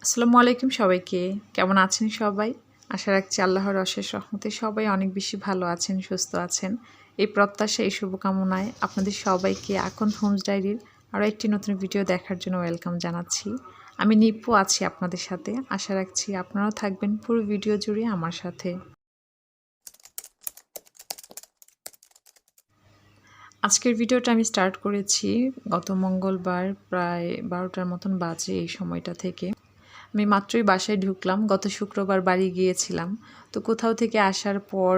আসসালামু আলাইকুম সবাইকে। কেমন আছেন সবাই? আশা রাখছি আল্লাহর অশেষ রহমতে সবাই অনেক বেশি ভালো আছেন, সুস্থ আছেন। এই প্রত্যাশা, এই শুভকামনায় আপনাদের সবাইকে আকন্দ হোমস ডায়েরির আরও একটি নতুন ভিডিও দেখার জন্য ওয়েলকাম জানাচ্ছি। আমি নিপু আছি আপনাদের সাথে। আশা রাখছি আপনারাও থাকবেন পুরো ভিডিও জুড়ে আমার সাথে। আজকের ভিডিওটা আমি স্টার্ট করেছি গত মঙ্গলবার প্রায় ১২টার মতন বাজে এই সময়টা থেকে। আমি মাত্রই বাসায় ঢুকলাম। গত শুক্রবার বাড়ি গিয়েছিলাম। তো কোথাও থেকে আসার পর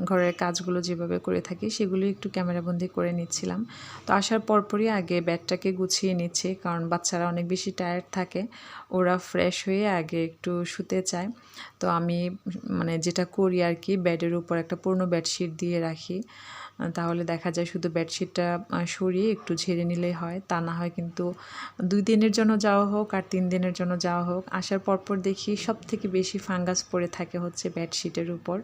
ঘরের কাজগুলো যেভাবে করে থাকি সেগুলো একটু ক্যামেরাবন্দি করে নিচ্ছিলাম। তো আসার পরপরই আগে ব্যাগটাকে গুছিয়ে নিচ্ছি, কারণ বাচ্চারা অনেক বেশি টায়ার্ড থাকে। ওরা ফ্রেশ হয়ে আগে একটু শুতে চায়। তো আমি যেটা করি আর কি, বেডের উপর একটা পুরনো বেডশিট দিয়ে রাখি। তাহলে দেখা যায় শুধু বেডশিটটা সরিয়ে একটু ঝেড়ে নিলেই হয়। তা না হয় কিন্তু ২ দিনের জন্য যাওয়া হোক আর ৩ দিনের জন্য যাওয়া হোক, আসার পরপর দেখি সবথেকে বেশি ফাঙ্গাস পড়ে থাকে হচ্ছে বেডশিটের উপর।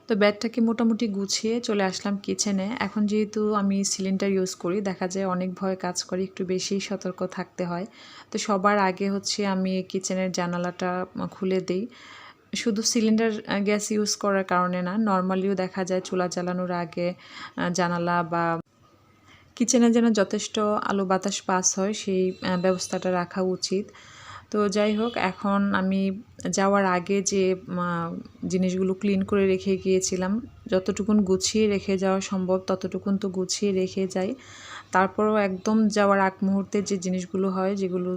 তো বেডটাকে মোটামুটি গুছিয়ে চলে আসলাম কিচেনে। এখন যেহেতু আমি সিলিন্ডার ইউজ করি, দেখা যায় অনেক ভয় কাজ করে, একটু বেশিই সতর্ক থাকতে হয়। তো সবার আগে হচ্ছে আমি কিচেনের জানালাটা খুলে দেই। শুধু সিলিন্ডার গ্যাস ইউজ করার কারণে না, নরমালিও দেখা যায় চুলা জ্বালানোর আগে জানালা বা কিচেনে যেন যথেষ্ট আলো বাতাস পাস হয় সেই ব্যবস্থাটা রাখা উচিত। তো যাই হোক, এখন আমি যাওয়ার আগে যে জিনিসগুলো ক্লিন করে রেখে গিয়েছিলাম, যতটুকুন গুছিয়ে রেখে যাওয়া সম্ভব ততটুকুন তো গুছিয়ে রেখে যাই। তারপরেও একদম যাওয়ার আগ মুহূর্তে যে জিনিসগুলো হয়, যেগুলো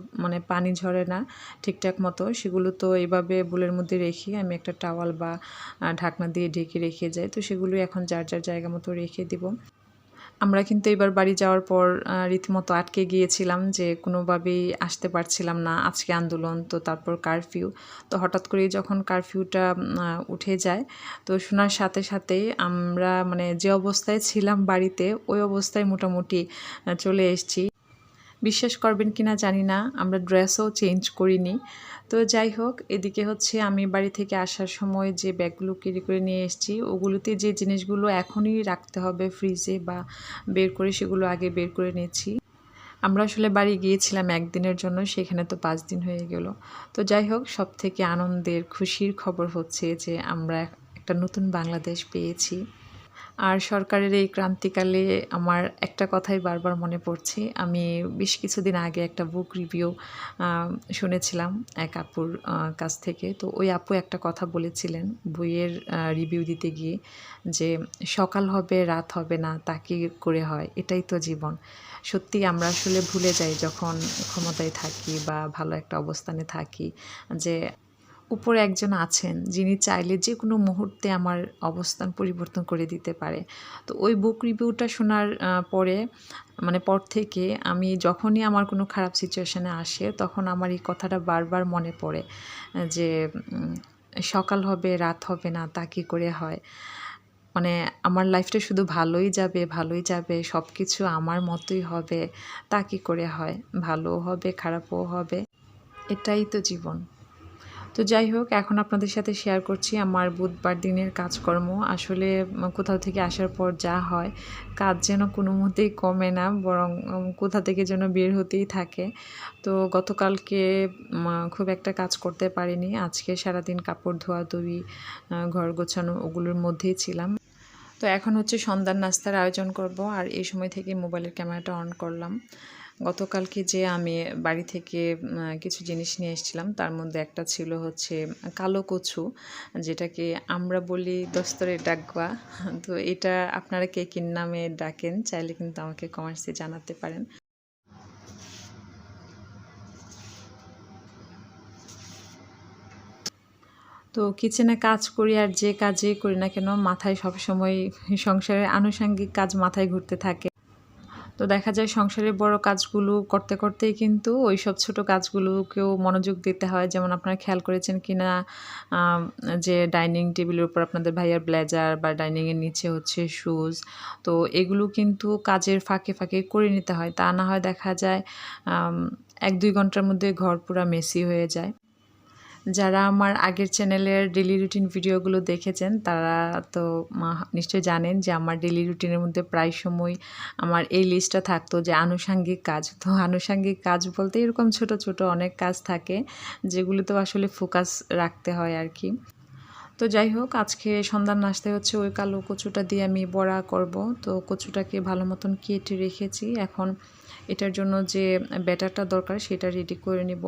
পানি ঝরে না ঠিকঠাক মতো, সেগুলো তো এইভাবে বোলের মধ্যে রেখে আমি একটা টাওয়াল বা ঢাকনা দিয়ে ঢেকে রেখে যাই। তো সেগুলো এখন যার যার জায়গা মতো রেখে দিব। আমরা কিন্তু এবার বাড়ি যাওয়ার পর রীতিমতো আটকে গিয়েছিলাম যে কোনোভাবেই আসতে পারছিলাম না। আজকে আন্দোলন, তো তারপর কারফিউ। তো হঠাৎ করেই যখন কারফিউটা উঠে যায়, তো শোনার সাথে সাথেই আমরা যে অবস্থায় ছিলাম বাড়িতে, ওই অবস্থায় মোটামুটি চলে এসেছি। বিশ্বাস করবেন কিনা জানি না, আমরা ড্রেসও চেঞ্জ করিনি। তো যাই হোক, এদিকে হচ্ছে আমি বাড়ি থেকে আসার সময় যে ব্যাগগুলো ক্যারি করে নিয়ে এসেছি, ওগুলোতে যে জিনিসগুলো এখনই রাখতে হবে ফ্রিজে বা বের করে, সেগুলো আগে বের করে নিয়েছি। আমরা আসলে বাড়ি গিয়েছিলাম ১ দিনের জন্য, সেখানে তো ৫ দিন হয়ে গেল। তো যাই হোক, সবথেকে আনন্দের খুশির খবর হচ্ছে যে আমরা একটা নতুন বাংলাদেশ পেয়েছি। আর সরকারের এই ক্রান্তিকালে আমার একটা কথাই বারবার মনে পড়ছে। আমি বেশ কিছুদিন আগে একটা বুক রিভিউ আ শুনেছিলাম এক আপুর কাছ থেকে। তো ওই আপু একটা কথা বলেছিলেন বইয়ের রিভিউ দিতে গিয়ে যে, "সকাল হবে রাত হবে না, তা কি করে হয়? এটাই তো জীবন।" সত্যিই আমরা আসলে ভুলে যাই যখন ক্ষমতায় থাকি বা ভালো একটা অবস্থানে থাকি, যে উপরে একজন আছেন যিনি চাইলে যেকোনো মুহূর্তে আমার অবস্থান পরিবর্তন করে দিতে পারে। তো ওই বুক রিভিউটা শোনার পরে পর থেকে আমি যখনই আমার কোনো খারাপ সিচুয়েশনে আসে, তখন আমার এই কথাটা বারবার মনে পড়ে যে উম সকাল হবে রাত হবে না, তা কি করে হয়? মানে আমার লাইফটা শুধু ভালোই যাবে, ভালোই যাবে, সবকিছু আমার মতোই হবে, তা কি করে হয়? ভালোও হবে, খারাপও হবে। এটাই তো জীবন। তো যাই হোক, এখন আপনাদের সাথে শেয়ার করছি আমার বুধবার দিনের কাজকর্ম। আসলে কোথাও থেকে আসার পর যা হয়, কাজ যেন কোনো মতেই কমে না, বরং কোথা থেকে যেন বের হতেই থাকে। তো গতকালকে খুব একটা কাজ করতে পারিনি। আজকে সারাদিন কাপড় ধোয়াধুয়ি, ঘর গোছানো, ওগুলোর মধ্যেই ছিলাম। তো এখন হচ্ছে সন্ধ্যার নাস্তার আয়োজন করব, আর এই সময় থেকে মোবাইলের ক্যামেরাটা অন করলাম। গতকালকে যে আমি বাড়ি থেকে কিছু জিনিস নিয়ে এসেছিলাম, তার মধ্যে একটা ছিল হচ্ছে কালো কচু, যেটাকে আমরা বলি দস্তরের ডাকবা। তো এটা আপনারা কে কি নামে ডাকেন, চাইলে কিন্তু আমাকে কমেন্টসে জানাতে পারেন। তো কিচেনে কাজ করি আর যে কাজই করি না কেন, মাথায় সবসময় সংসারের আনুষঙ্গিক কাজ মাথায় ঘুরতে থাকে। তো দেখা যায় সংসারের বড় কাজগুলো করতে করতেই কিন্তু ওইসব ছোট কাজগুলোকেও মনোযোগ দিতে হয়। যেমন আপনারা খেয়াল করেছেন কিনা, আম যে ডাইনিং টেবিলের উপর আপনাদের ভাইয়ার ব্লেজার বা ডাইনিংয়ের নিচে হচ্ছে শুজ। তো এগুলো কিন্তু কাজের ফাঁকে ফাঁকে করে নিতে হয়। তা না হয় দেখা যায় ১-২ ঘন্টার মধ্যে ঘর পুরা মেসি হয়ে যায়। যারা আমার আগের চ্যানেলের ডেইলি রুটিন ভিডিওগুলো দেখেছেন তারা তো নিশ্চয়ই জানেন যে আমার ডেইলি রুটিনের মধ্যে প্রায় সময় আমার এই লিস্টটা থাকতো যে আনুষঙ্গিক কাজ। তো আনুষঙ্গিক কাজ বলতে এরকম ছোট, ছোট অনেক কাজ থাকে যেগুলোতেও আসলে ফোকাস রাখতে হয় আর কি। তো যাই হোক, আজকে সন্ধ্যার নাস্তায় হচ্ছে ওই কালো কচুটা দিয়ে আমি বড়া করব। তো কচুটাকে ভালো মতন কেটে রেখেছি। এখন এটার জন্য যে ব্যাটারটা দরকার সেটা রেডি করে নিব।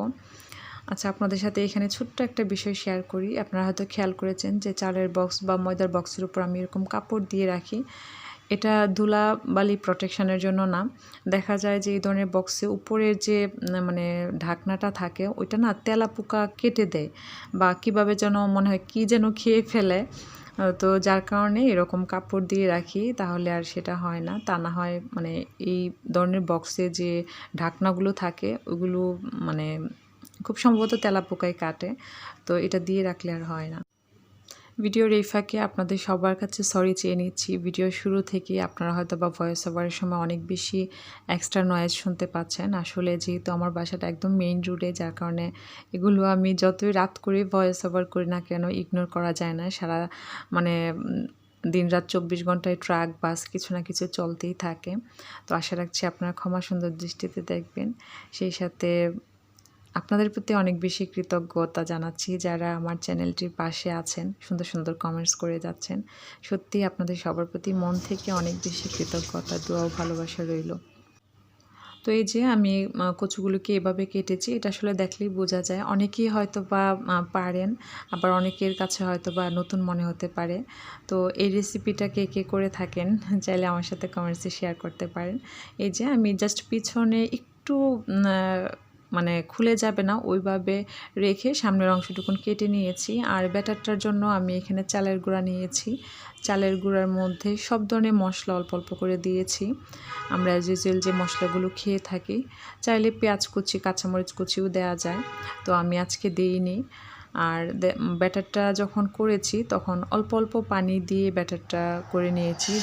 আচ্ছা, আপনাদের সাথে এখানে ছোট্ট একটা বিষয় শেয়ার করি। আপনারা হয়তো খেয়াল করেছেন যে চালের বক্স বা ময়দার বক্সের উপর আমি এরকম কাপড় দিয়ে রাখি। এটা ধুলাবালি প্রোটেকশনের জন্য না। দেখা যায় যে এই ধরনের বক্সে উপরের যে মানে ঢাকনাটা থাকে ওইটা না তেলাপোকা কেটে দেয় বা কীভাবে যেন মনে হয় কী যেন খেয়ে ফেলে। তো যার কারণে এরকম কাপড় দিয়ে রাখি, তাহলে আর সেটা হয় না। তা না হয় মানে এই ধরনের বক্সে যে ঢাকনাগুলো থাকে ওগুলো মানে খুব সম্ভবত তেলাপোকায় কাটে। তো এটা দিয়ে রাখলে আর হয় না। ভিডিওর এই ফাঁকে আপনাদের সবার কাছে সরি চেয়ে নিচ্ছি। ভিডিওর শুরু থেকেই আপনারা হয়তো বা ভয়েস ওভারের সময় অনেক বেশি এক্সট্রা নয়েজ শুনতে পাচ্ছেন। আসলে যেহেতু আমার বাসাটা একদম মেইন রোডে, যার কারণে এগুলো আমি যতই রাত করে ভয়েস ওভার করি না কেন ইগনোর করা যায় না। সারা মানে দিনরাত 24 ঘন্টায় ট্রাক, বাস কিছু না কিছু চলতেই থাকে। তো আশা রাখছি আপনারা ক্ষমা সুন্দর দৃষ্টিতে দেখবেন। সেই সাথে আপনাদের প্রতি অনেক বেশি কৃতজ্ঞতা জানাচ্ছি যারা আমার চ্যানেলটির পাশে আছেন, সুন্দর সুন্দর কমেন্টস করে যাচ্ছেন। সত্যিই আপনাদের সবার প্রতি মন থেকে অনেক বেশি কৃতজ্ঞতা, দোয়া ও ভালোবাসা রইল। তো এই যে আমি কচুগুলোকে এভাবে কেটেছি, এটা আসলে দেখলেই বোঝা যায়। অনেকেই হয়তোবা পারেন, আবার অনেকের কাছে হয়তোবা নতুন মনে হতে পারে। তো এই রেসিপিটা কে কে করে থাকেন চাইলে আমার সাথে কমেন্টসে শেয়ার করতে পারেন। এই যে আমি জাস্ট পিছনে একটু মানে খুলে যাবে না ওইভাবে রেখে সামনের অংশটুকুন কেটে নিয়েছি। আর ব্যাটারটার জন্য আমি এখানে চালের গুঁড়া নিয়েছি। চালের গুঁড়ার মধ্যে সব ধরনের মশলা অল্প অল্প করে দিয়েছি। আমরা অ্যাজ ইউজুয়াল যে মশলাগুলো খেয়ে থাকি, চাইলে পেঁয়াজ কুচি, কাঁচামরিচ কুচিও দেওয়া যায়। তো আমি আজকে দিইনি। আর ব্যাটারটা যখন করেছি তখন অল্প অল্প পানি দিয়ে ব্যাটারটা করে নিয়েছি।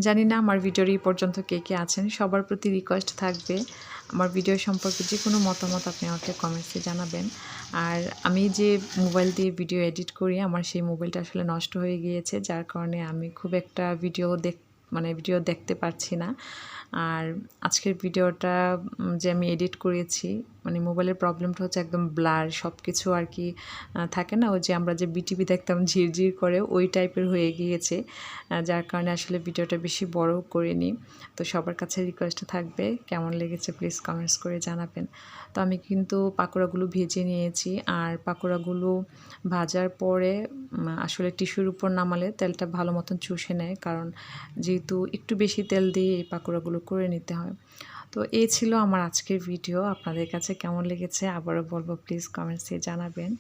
জানি না আমার ভিডিওর এই পর্যন্ত কে কে আছেন। সবার প্রতি রিকোয়েস্ট থাকবে আমার ভিডিও সম্পর্কে যে কোনো মতামত আপনি আমাকে কমেন্টসে জানাবেন। আর আমি যে মোবাইল দিয়ে ভিডিও এডিট করি, আমার সেই মোবাইলটা আসলে নষ্ট হয়ে গিয়েছে, যার কারণে আমি খুব একটা ভিডিও দেখতে পারছি না। আর আজকের ভিডিওটা যে আমি এডিট করেছি, মানে মোবাইলের প্রবলেমটা হচ্ছে একদম ব্লার সব কিছু আর কি। থাকে না ওই যে আমরা যে বিটিভি দেখতাম ঝিরঝির করে, ওই টাইপের হয়ে গিয়েছে, যার কারণে আসলে ভিডিওটা বেশি বড় করিনি। তো সবার কাছে রিকোয়েস্ট থাকবে কেমন লেগেছে প্লিজ কমেন্টস করে জানাবেন। তো আমি কিন্তু পাকোড়াগুলো ভেজে নিয়েছি। আর পাকোড়াগুলো ভাজার পরে আসলে টিস্যুর উপর নামালে তেলটা ভালো মতন চুষে নেয়, কারণ যেহেতু একটু বেশি তেল দিয়ে এই পাকোড়াগুলো করে নিতে হয়। তো এই ছিল আমার আজকের ভিডিও। আপনাদের কাছে কেমন লেগেছে আবারও বলবো প্লিজ কমেন্টসে জানাবেন।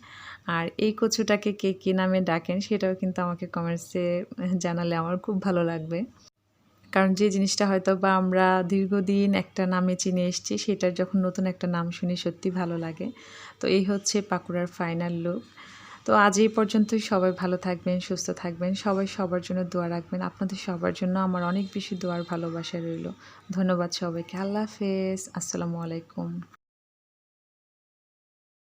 আর এই কচুটাকে কে কী নামে ডাকেন সেটাও কিন্তু আমাকে কমেন্টসে জানালে আমার খুব ভালো লাগবে। কারণ যে জিনিসটা হয়তো বা আমরা দীর্ঘদিন একটা নামে চিনে এসেছি, সেটার যখন নতুন একটা নাম শুনি সত্যি ভালো লাগে। তো এই হচ্ছে পাকুড়ার ফাইনাল লুক। তো আজ এই পর্যন্তই। সবাই ভালো থাকবেন, সুস্থ থাকবেন, সবাই সবার জন্য দোয়া রাখবেন। আপনাদের সবার জন্য আমার অনেক বেশি দোয়ার ভালোবাসা রইল। ধন্যবাদ সবাইকে। আল্লাহ হাফেজ, আসসালামু আলাইকুম।